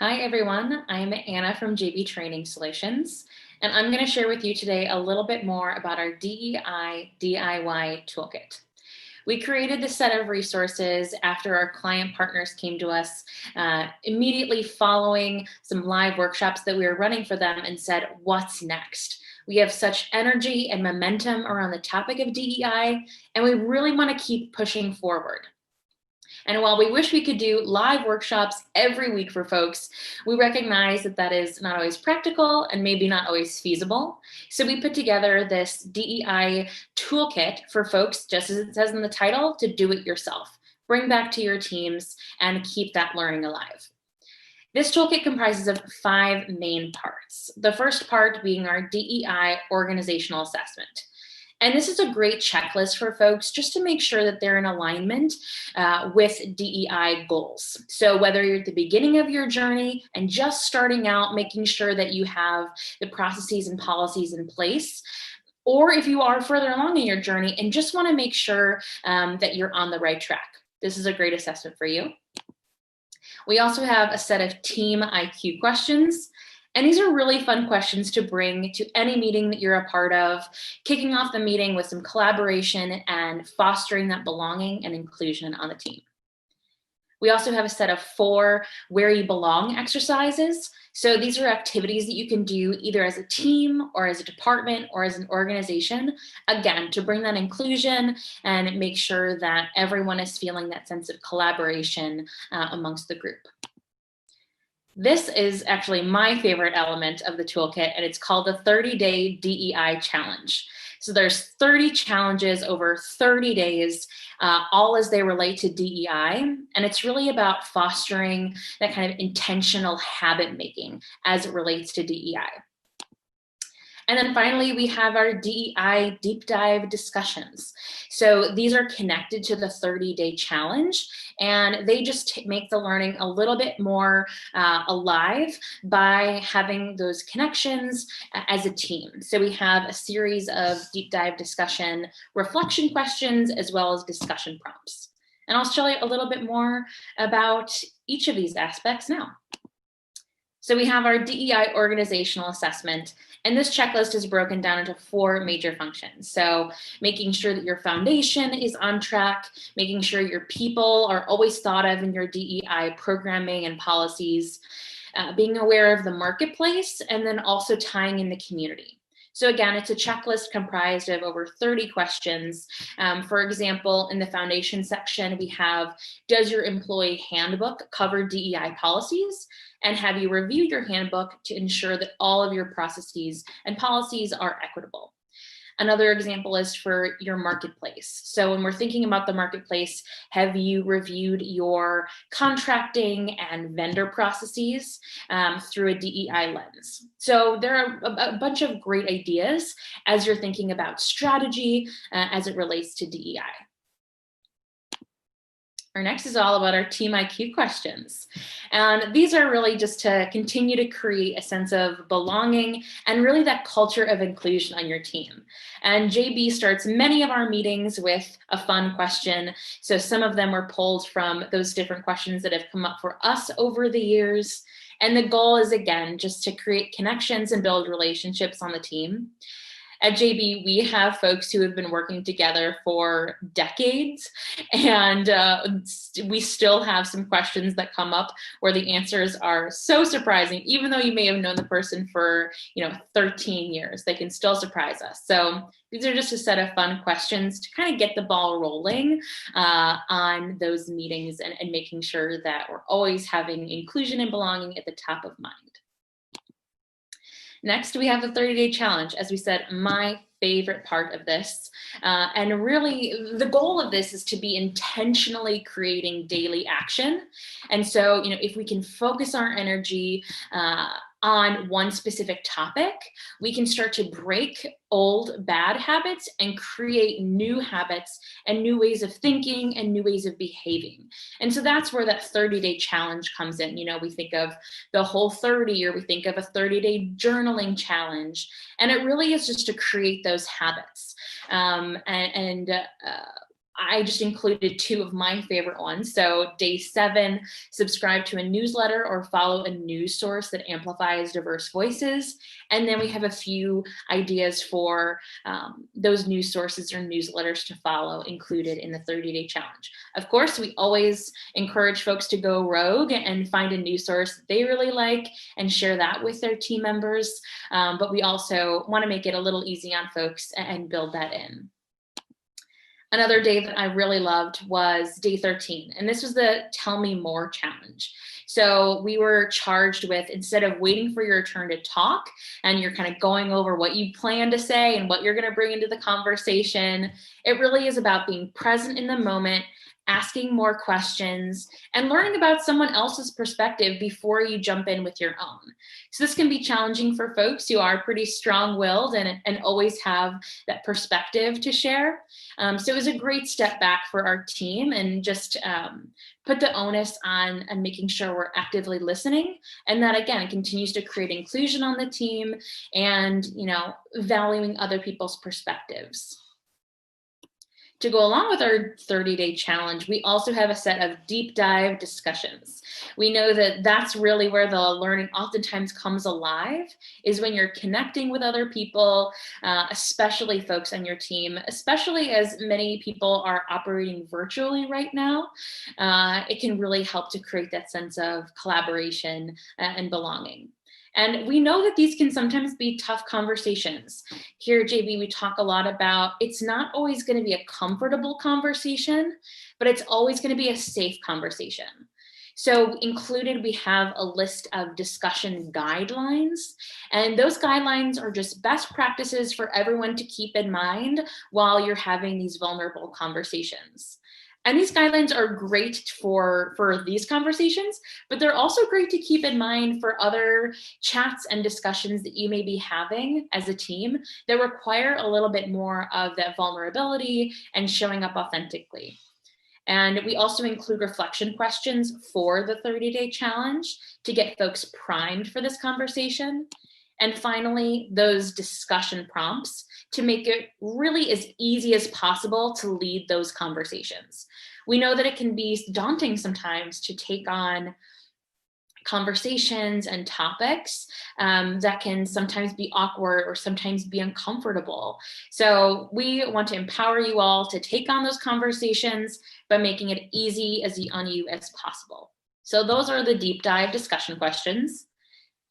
Hi everyone, I'm Anna from JB Training Solutions, and I'm going to share with you today a little bit more about our DEI DIY Toolkit. We created this set of resources after our client partners came to us immediately following some live workshops that we were running for them and said, what's next? We have such energy and momentum around the topic of DEI, and we really want to keep pushing forward. And while we wish we could do live workshops every week for folks, we recognize that that is not always practical and maybe not always feasible. So we put together this DEI toolkit for folks, just as it says in the title, to do it yourself. Bring back to your teams and keep that learning alive. This toolkit comprises of 5 main parts. The first part being our DEI Organizational Assessment. And this is a great checklist for folks just to make sure that they're in alignment with DEI goals. So whether you're at the beginning of your journey and just starting out, making sure that you have the processes and policies in place, or if you are further along in your journey and just want to make sure that you're on the right track, this is a great assessment for you. We also have a set of team IQ questions. And these are really fun questions to bring to any meeting that you're a part of, kicking off the meeting with some collaboration and fostering that belonging and inclusion on the team. We also have a set of 4 where you belong exercises. So these are activities that you can do either as a team or as a department or as an organization, again, to bring that inclusion and make sure that everyone is feeling that sense of collaboration amongst the group. This is actually my favorite element of the toolkit, and it's called the 30-Day DEI Challenge. So there's 30 challenges over 30 days, all as they relate to DEI, and it's really about fostering that kind of intentional habit making as it relates to DEI. And then finally, we have our DEI deep dive discussions. So these are connected to the 30-day challenge, and they just make the learning a little bit more alive by having those connections as a team. So we have a series of deep dive discussion reflection questions as well as discussion prompts. And I'll show you a little bit more about each of these aspects now. So we have our DEI Organizational Assessment, and this checklist is broken down into 4 major functions. So making sure that your foundation is on track, making sure your people are always thought of in your DEI programming and policies, being aware of the marketplace, and then also tying in the community. So again, it's a checklist comprised of over 30 questions. For example, in the foundation section, we have, does your employee handbook cover DEI policies? And have you reviewed your handbook to ensure that all of your processes and policies are equitable? Another example is for your marketplace. So when we're thinking about the marketplace, have you reviewed your contracting and vendor processes through a DEI lens? So there are a bunch of great ideas as you're thinking about strategy as it relates to DEI. Our next is all about our team IQ questions. And these are really just to continue to create a sense of belonging and really that culture of inclusion on your team. And JB starts many of our meetings with a fun question. So some of them were pulled from those different questions that have come up for us over the years. And the goal is, again, just to create connections and build relationships on the team. At JB, we have folks who have been working together for decades, and we still have some questions that come up where the answers are so surprising. Even though you may have known the person for 13 years, they can still surprise us. So these are just a set of fun questions to kind of get the ball rolling on those meetings and making sure that we're always having inclusion and belonging at the top of mind. Next, we have the 30-day challenge. As we said, my favorite part of this. And really, the goal of this is to be intentionally creating daily action. And so, if we can focus our energy on one specific topic, we can start to break old bad habits and create new habits and new ways of thinking and new ways of behaving. And so that's where that 30-day challenge comes in. We think of the whole 30, or we think of a 30-day journaling challenge. And it really is just to create those habits. I just included two of my favorite ones. So day 7, subscribe to a newsletter or follow a news source that amplifies diverse voices. And then we have a few ideas for those news sources or newsletters to follow included in the 30-day challenge. Of course, we always encourage folks to go rogue and find a news source that they really like and share that with their team members. But we also want to make it a little easy on folks and build that in. Another day that I really loved was day 13, and this was the Tell Me More challenge. So we were charged with, instead of waiting for your turn to talk and you're kind of going over what you plan to say and what you're going to bring into the conversation, it really is about being present in the moment, asking more questions, and learning about someone else's perspective before you jump in with your own. So this can be challenging for folks who are pretty strong-willed and always have that perspective to share. So it was a great step back for our team and just put the onus on making sure we're actively listening, and that, again, continues to create inclusion on the team and, valuing other people's perspectives. To go along with our 30-day challenge, we also have a set of deep dive discussions. We know that that's really where the learning oftentimes comes alive, is when you're connecting with other people, especially folks on your team, especially as many people are operating virtually right now. It can really help to create that sense of collaboration and belonging. And we know that these can sometimes be tough conversations. Here at JB, we talk a lot about it's not always going to be a comfortable conversation, but it's always going to be a safe conversation. So included, we have a list of discussion guidelines, and those guidelines are just best practices for everyone to keep in mind while you're having these vulnerable conversations. And these guidelines are great for these conversations, but they're also great to keep in mind for other chats and discussions that you may be having as a team that require a little bit more of that vulnerability and showing up authentically. And we also include reflection questions for the 30-day challenge to get folks primed for this conversation. And finally, those discussion prompts to make it really as easy as possible to lead those conversations. We know that it can be daunting sometimes to take on conversations and topics that can sometimes be awkward or sometimes be uncomfortable. So we want to empower you all to take on those conversations by making it easy on you as possible. So those are the deep dive discussion questions.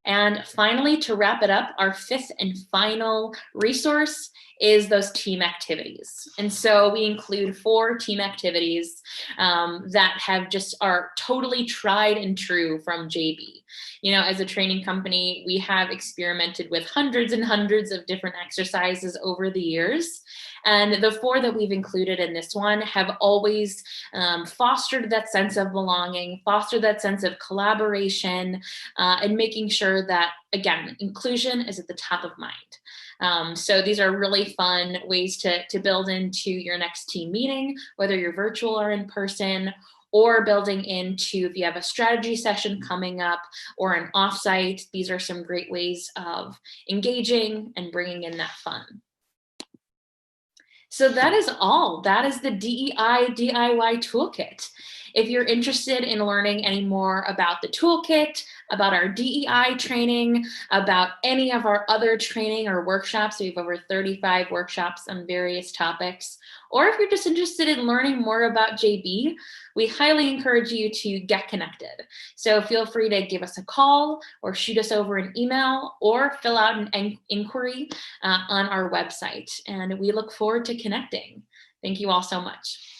And finally, to wrap it up, our 5th and final resource is those team activities. And so we include 4 team activities that are totally tried and true from JB. As a training company, we have experimented with hundreds and hundreds of different exercises over the years. And the 4 that we've included in this one have always fostered that sense of belonging, fostered that sense of collaboration, and making sure that, again, inclusion is at the top of mind. So these are really fun ways to build into your next team meeting, whether you're virtual or in person, or building into if you have a strategy session coming up or an offsite. These are some great ways of engaging and bringing in that fun. So that is all. That is the DEI DIY Toolkit. If you're interested in learning any more about the toolkit, about our DEI training, about any of our other training or workshops, we have over 35 workshops on various topics, or if you're just interested in learning more about JB, we highly encourage you to get connected. So feel free to give us a call or shoot us over an email or fill out an inquiry on our website. And we look forward to connecting. Thank you all so much.